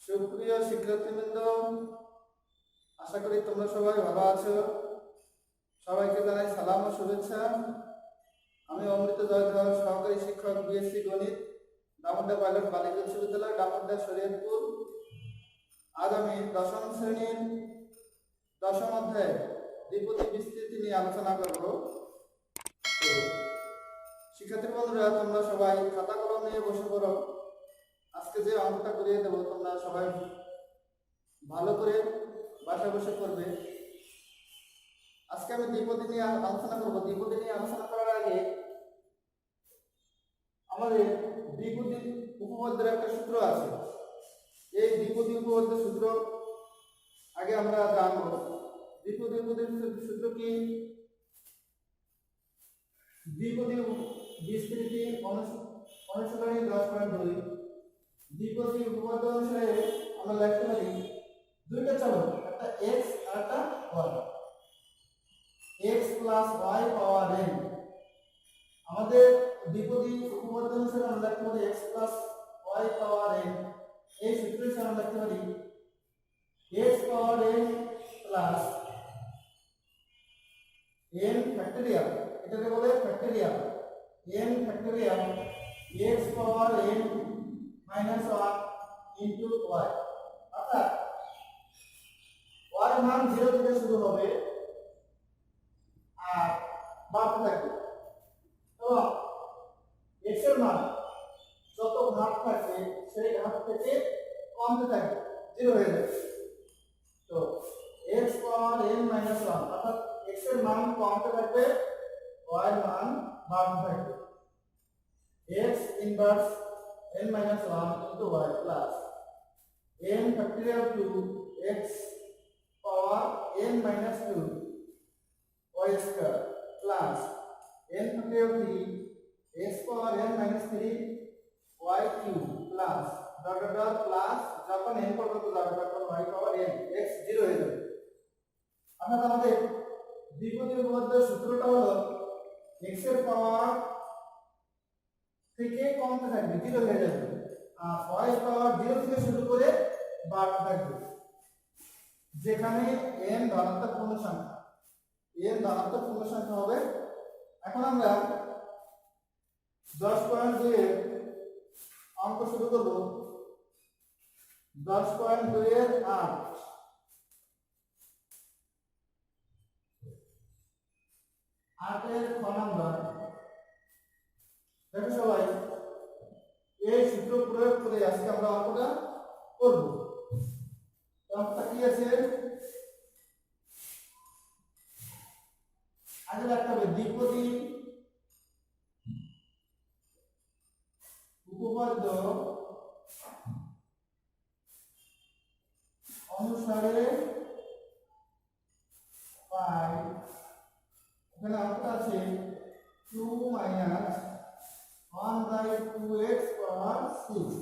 সুপ্রিয় শিক্ষার্থীবৃন্দ, আশা করি তোমরা সবাই ভালো আছো। সবাইকে জানাই সালাম ও শুভেচ্ছা। আমি অমৃত জয়ধর, সহকারী শিক্ষক, বিএসসি গণিত, দামোদর পাইলট বালিকা উচ্চ বিদ্যালয়, দামোদর শরীয়তপুর। আজ আমি দশম শ্রেণীর দশম অধ্যায়ে দ্বিপদী বিস্তৃতি নিয়ে আলোচনা করব। তো শিক্ষার্থী বন্ধুরা, তোমরা সবাই খাতা কলম নিয়ে বসে পড়ো। আজকে যে অঙ্কটা করিয়ে দেবো তোমরা সবাই ভালো করে বাসায় বসে করবে। আজকে আমি দ্বিপদী নিয়ে আলোচনা করবো। দ্বিপদী নিয়ে আলোচনা করার আগে আমাদের দ্বিপদী উপপাদ্যের একটা সূত্র আছে। এই দ্বিপদী উপপাদ্যের সূত্র আগে আমরা জানবো। দ্বিপদী উপপাদ্যের সূত্র কি? দ্বিপদী বিস্তৃতি অনুশীলনী 10.2। দ্বিপদী উপপাদ্য অনুসারে আমরা লিখতে পারি দুইটা চলক, একটা x আর একটা y, x প্লাস y পাওয়ার n। আমাদের দ্বিপদী উপপাদ্য অনুসারে আমরা লিখতে পারি x প্লাস y পাওয়ার n। এই সূত্র হিসেবে আমরা লিখতে পারি x পাওয়ার n প্লাস n ফ্যাক্টরিয়াল, এটাকে বলে ফ্যাক্টরিয়াল, n ফ্যাক্টরিয়াল x পাওয়ার n মাইনাস 1 ইনটু y। অর্থাৎ y মান 0 থেকে শুরু হবে আর বাড়তে থাকবে, এবং x এর মান যত ঘাত থাকবে সেই ঘাত থেকে কমতে থাকবে, 0 হয়ে যাবে। তো x পাওয়ার n মাইনাস 1 অর্থাৎ x এর মান কমতে থাকবে, y এর মান বাড়তে থাকবে। x inverse n minus 1 into y plus n factorial to x power n minus 2 y square plus n factorial 3 x power n minus 3 y cube plus dot dot dot plus যখন n পর্যন্ত যাবে তখন y power n x 0 হয়ে যাবে। অর্থাৎ আমাদের দ্বিপদী উপপাদ্যের সূত্রটা হলো x এর পাওয়ার থেকে কমতে থাকবে, 0 হয়ে যাবে, আর y পাওয়ার 0 থেকে শুরু করে বাড়তে থাকবে, যেখানে n ধনাত্মক পূর্ণ সংখ্যা, n ধনাত্মক পূর্ণ সংখ্যা হবে। এখন আমরা 10.2 এর অঙ্ক শুরু করব। 10.2 এর 8 এর খ নাম্বার। দেখো সবাই, এই সূত্র প্রয়োগ করে আজকে আমরা অঙ্কটা করব। অঙ্কটা কি আছে? আগে লিখতে হবে দ্বিপদী উপপাদ্য অনুসারে পাই, এখানে অঙ্কটা আছে 2 মাইনাস 1/2x পাওয়ার 6।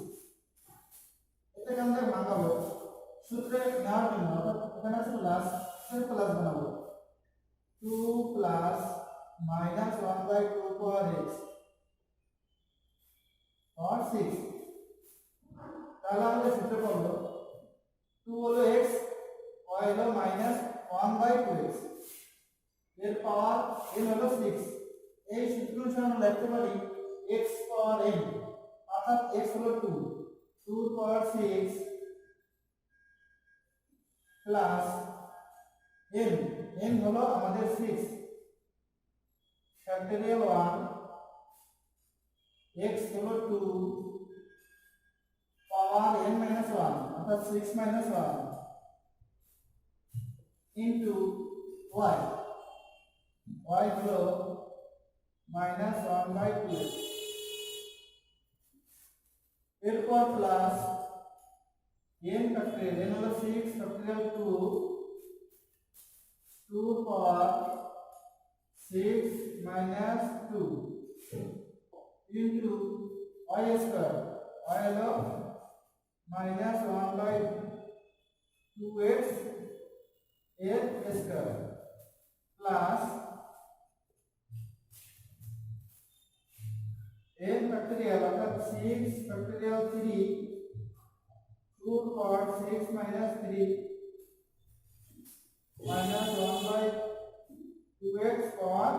এটাকে আমরা ভাঙাবো সূত্রে নেওয়ার জন্য, অর্থাৎ এখানে আছে প্লাস, এর প্লাস বানাবো 2 প্লাস মাইনাস 1/2 পাওয়ার x পাওয়ার 6। তাহলে আমাদের সূত্র পাবো 2 হলো x, y হলো মাইনাস 1/2x, এর পাওয়ার n হলো 6। এই সূত্র অনুসারে আমরা লিখতে পারি x পাওয়ার n, অর্থাৎ x হলো 2 পাওয়ার 6 প্লাস n হলো আমাদের 6 ফ্যাক্টরিয়াল 1, x হলো 2 পাওয়ার n মাইনাস 1 অর্থাৎ 6 মাইনাস 1 ইনটু y, y হলো মাইনাস 1/2, এরপর প্লাস n ফ্যাক্টরিয়াল, n হলো 6 ফ্যাক্টরিয়াল 2 পাওয়ার 6 minus 2 into y square, y হলো মাইনাস 1/2x এর স্কয়ার প্লাস n factorial অর্থাৎ 6 factorial 3 2 power 6 minus 3 minus 1 by 2x power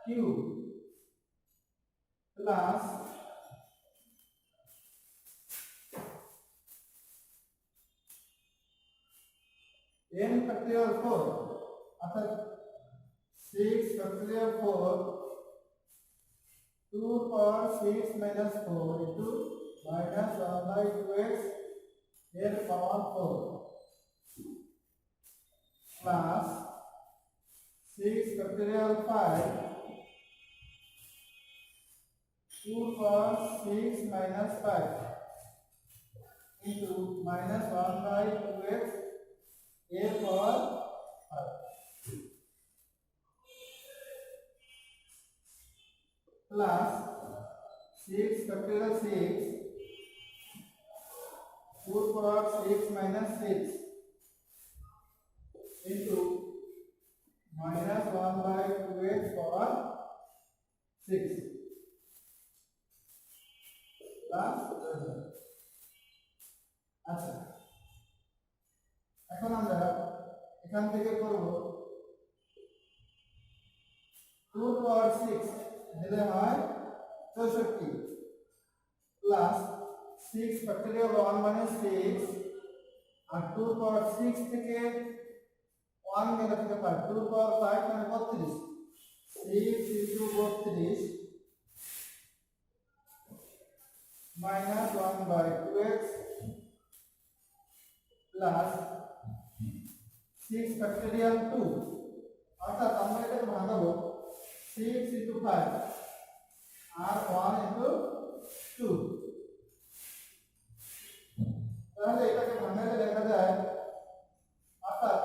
cube plus n factorial 4 অর্থাৎ 6 factorial 4 2 power 6 minus 4 into minus 1 by 2x n power 4 plus 6 factorial 5 2 power 6 minus 5 into minus 1 by 2x a power 5 plus 6 factorial 6 2 power 6 minus 6 into minus 1 by 2x power 6 plus আচ্ছা এখন আমরা এখান থেকে করব 2 power 6 দিলে হয় 64 plus 6 factorial 1 মানে 6 আর 2 power 6 থেকে 1 গেলে থেকে পাই 2 power 5 মানে 32 6 into 32 minus 1 by 2x plus 6 factorial 2 অর্থাৎ আমরা এটাকে ভাঙাবো 6 into 5 আর 1 into 2 তাহলে এটাকে ভাঙালে লেখা যায় অর্থাৎ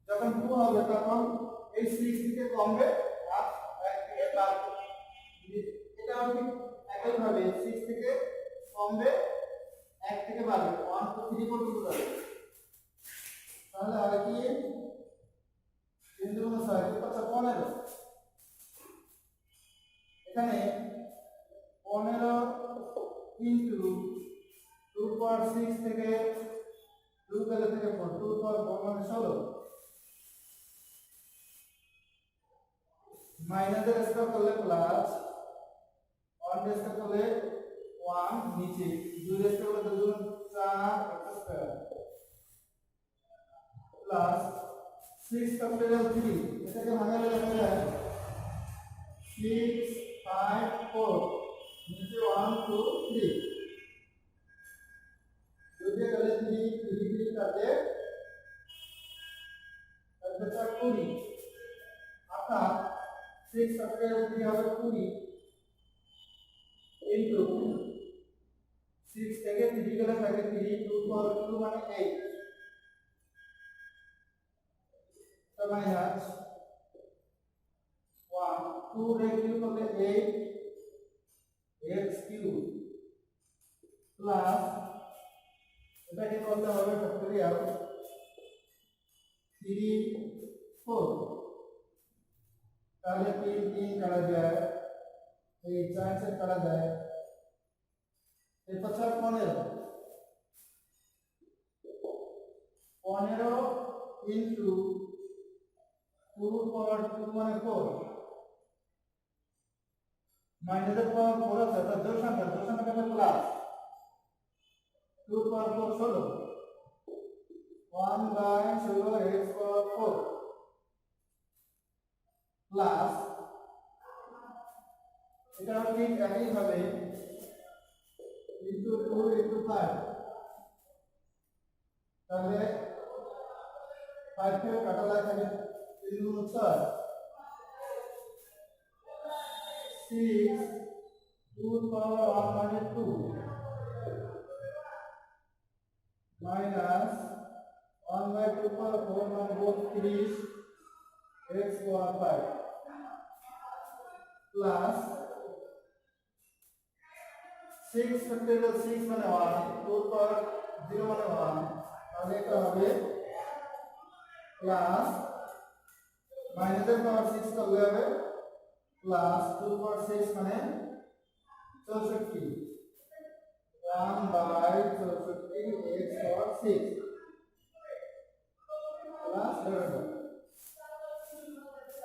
যখন 2 হবে তখন এই 6 থেকে কমবে আর 1 থেকে বাড়বে এটাও ঠিক একইভাবে 6 থেকে কমবে 1 থেকে বাড়বে 1 to 3 পর্যন্ত যাবে তাহলে আর কি বিন্দু 6 কত 15 এখানে 15 into 2 power 6 থেকে 2 গেলে থেকে 4 2 power 4 মানে 16 মাইনাস এর স্কয়ার করলে প্লাস 1 এর স্কয়ার করলে 1 নিচে 2 এর স্কয়ার করলে 2 4 x স্কয়ার প্লাস 6 factorial 3 এটাকে ভাঙালে লেখা যায় 6 5 4 নিচে 1 2 3 দুইটা গেলে 3 3 কাটে তাহলে 20 অর্থাৎ 6 factorial 3 হবে 20 into 6 থেকে 3 গেলে থাকে 3 2 power 2 মানে 8 तो माइनस 1 2 रेडियो करले 8 x क्यूब प्लस এটাকে করতে হবে ফ্যাক্টরিয়াল 3 4 তাহলে 3 3 কাটা যায় এই 4 से কাটা যায় এই 15 into 2 power 2 মানে 4 माइनस এর পাওয়ার 4 আছে তার দুই সংখ্যা হবে plus 2 power 4 16 1 by 16 x power 4 plus এটা ঠিক একই ভাবে into 2 into 5 তাহলে 5 কে কাটা যায় থাকে 3 গুণ 4 6 2 power 1 মানে 2 minus 1 by 2 power 4 মানে 30 x power 5 plus 6 factorial 6 মানে 1 2 power 0 মানে 1 তাহলে এটা হবে প্লাস माइनस এর পাওয়ার 6 করলে হবে প্লাস 2 পাওয়ার 6 মানে 64 1/64 x power 6 প্লাস ডিভাইডেড।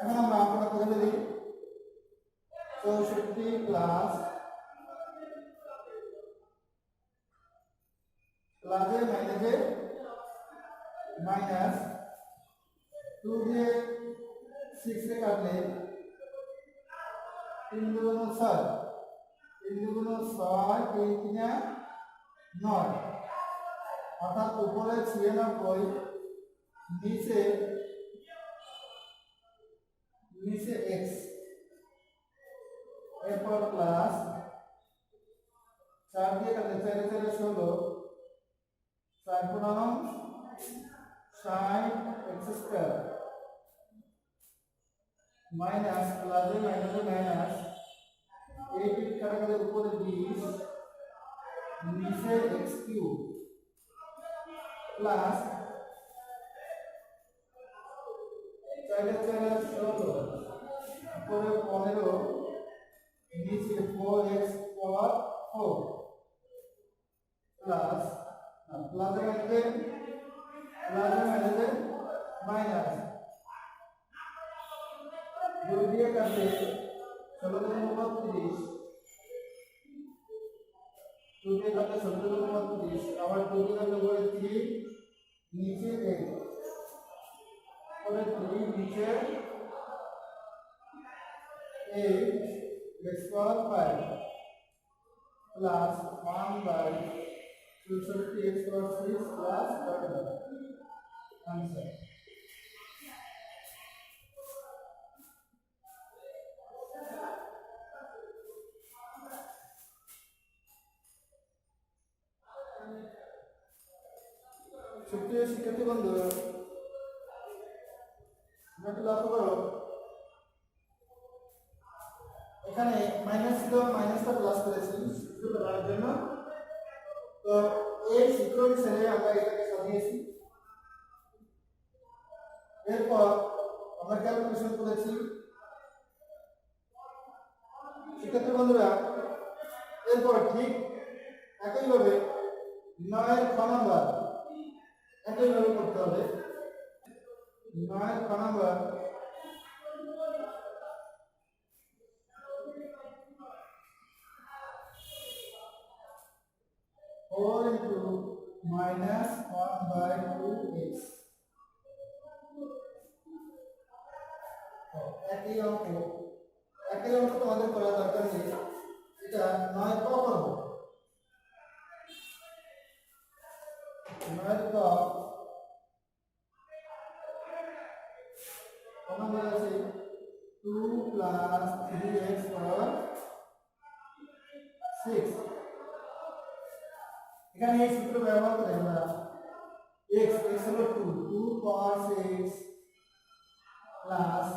এখন আমরা অঙ্কটা করে দিই। 64 প্লাস প্লাসে মাইনাসে মাইনাস 2 দিয়ে 6 কে কাটলে 3 দুগুণ 6, 3 দুগুণ 6, 3 3 9, অর্থাৎ উপরে 96, নিচে x, এরপর প্লাস 4 দিয়ে কাটলে 4 4 16, 4 গুণন 60 x স্কয়ার মাইনাস প্লাসে মাইনাসে মাইনাস 8 কাটাকাটির উপরে 20, নিচে x কিউব প্লাস 4 4 16, উপরে 15, নিচে 4x পাওয়ার 4 প্লাস প্লাসে মাইনাসে মাইনাস 2 দিয়ে কাটলে 16 দুগুণ 32, 2 দিয়ে কাটলে 16 দুগুণ 32, আবার 2 দিয়ে কাটলে উপরে 3, নিচে 8, উপরে 3, নিচে 8 x power 5 plus 1/64 x power 6 plus whatever answer. সুপ্রিয় শিক্ষার্থী বন্ধু, একটু লক্ষ্য করো, এখানে মাইনাস ছিল, মাইনাসটা প্লাস করেছি সূত্র করার জন্য। তো এই সূত্র হিসেবে আমরা এটাকে সাজিয়েছি। এরপর আমরা ক্যালকুলেশন করেছি। শিক্ষার্থী বন্ধুরা, এরপর ঠিক একইভাবে 9 খ নাম্বার একইভাবে করতে হবে। 9 খ নাম্বার 4 into minus 1/2x, একই অঙ্ক তোমাদের করার দরকার নেই। এটা 9 ক করব। 9 ক নাম্বার আছে 2 plus 3x power 6। এখানে এই সূত্র ব্যবহার করে আমরা x হলো 2 cos x plus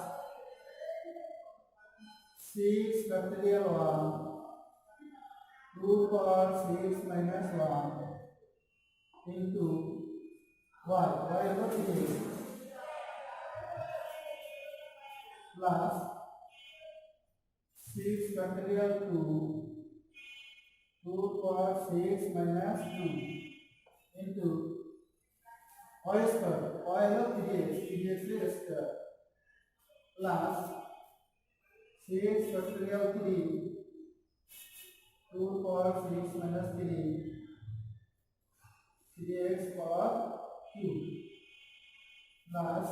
6 factorial 1, 2 cos 6 minus 1 into y হলো 3x plus 6 factorial 2 cos 6 minus 2 into y square, y হলো 3x square plus 6 factorial 3 2 cos 6 minus 3x power cube plus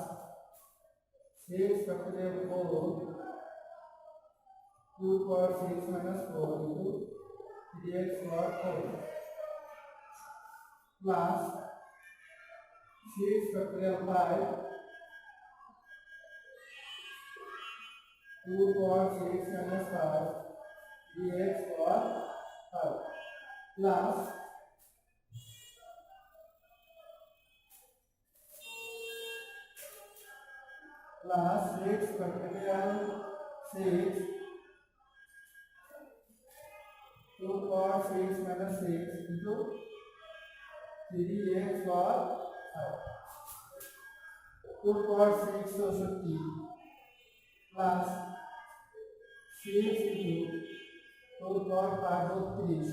6 factorial 4 2 cos 6 minus 4 into 3x power 4 plus 6 factorial 5 2 cos 6 minus 5 dx power 5 plus 6 factorial 6 2 cos 6 minus 6 into 3x power 5 2 cos 6 64 plus 6 into 2 cos 5 32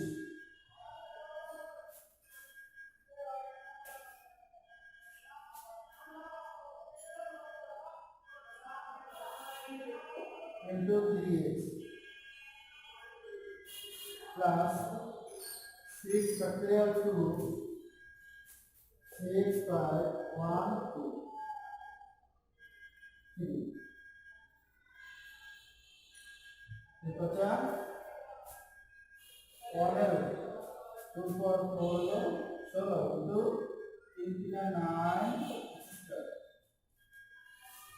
plus 6 factorial 2 6 by 1 2 3 बचा 15 2 for 4 16 into 3 3 9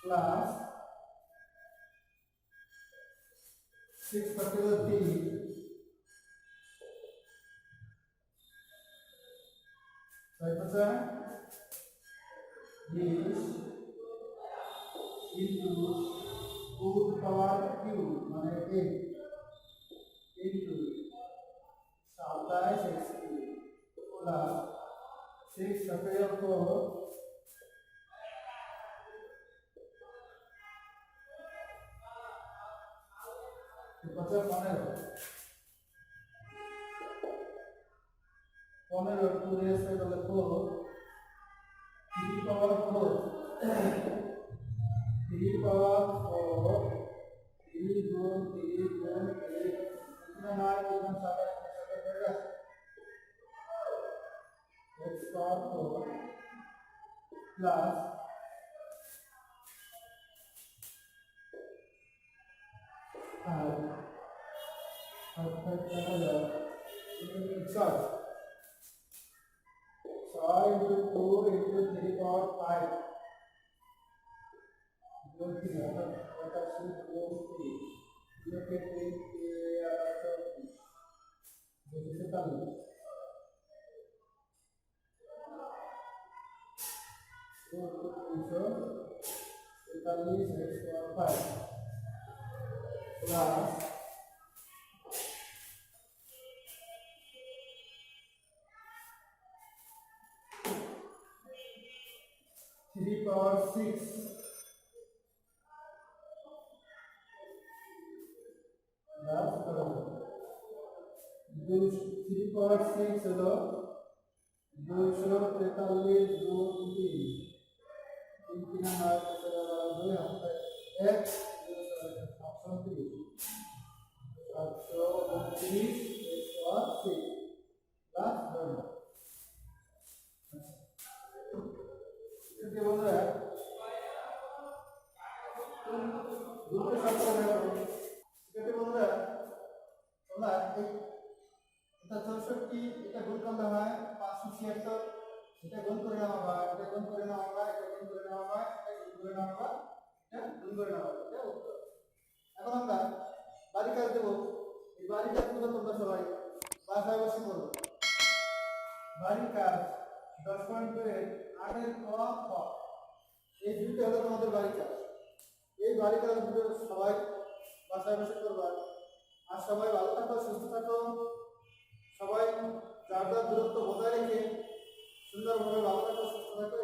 plus 6 factorial 3 बचा 20 into 2 power q माने 8 into 27 x plus 6 factorial 4 बचा 15 2 raised by the 4 3 power 4 3 power 4 3 गुण 3 गुण 1 कितना 9 गुण 7 x power 4 plus 5 into 2 into 3 power 5 गुण 3 बटा 6 गुण 3 ये के 3 के 247 x power 5 plus 3 power 6 plus 3 power 6 হলো 243 গুণ 3 3 3 9 2 হাতে 1 730 729 x power 6 plus 1 इसके बंधुरा দুটো সংখ্যা নেব इसके बंधुरा তোমরা এটা 64 এটা গুণ করলে হয় 576 এটা গুণ করে নেওয়া হয় এটা গুণ করে নেওয়া হয় এটা গুণ করে নেওয়া হয় এটা গুণ করে নেওয়া হয় এটা গুণ করে নেওয়া হয় এটা উত্তর এখন আমরা বাড়ি কাজ দেব এই বাড়ি কাজগুলো তোমরা সবাই বাসায় বসে করবে বাড়ি কাজ 10.2 এর 8 এর ক খ এই দুটো হলো তোমাদের বাড়ি কাজ এই বাড়ি কাজগুলো সবাই বাসায় বসে করবে আর সবাই ভালো থাকো সুস্থ থাকো সবাই যার যার দূরত্ব বজায় রেখে সুন্দরভাবে ভালো থাকো সুস্থ থাকো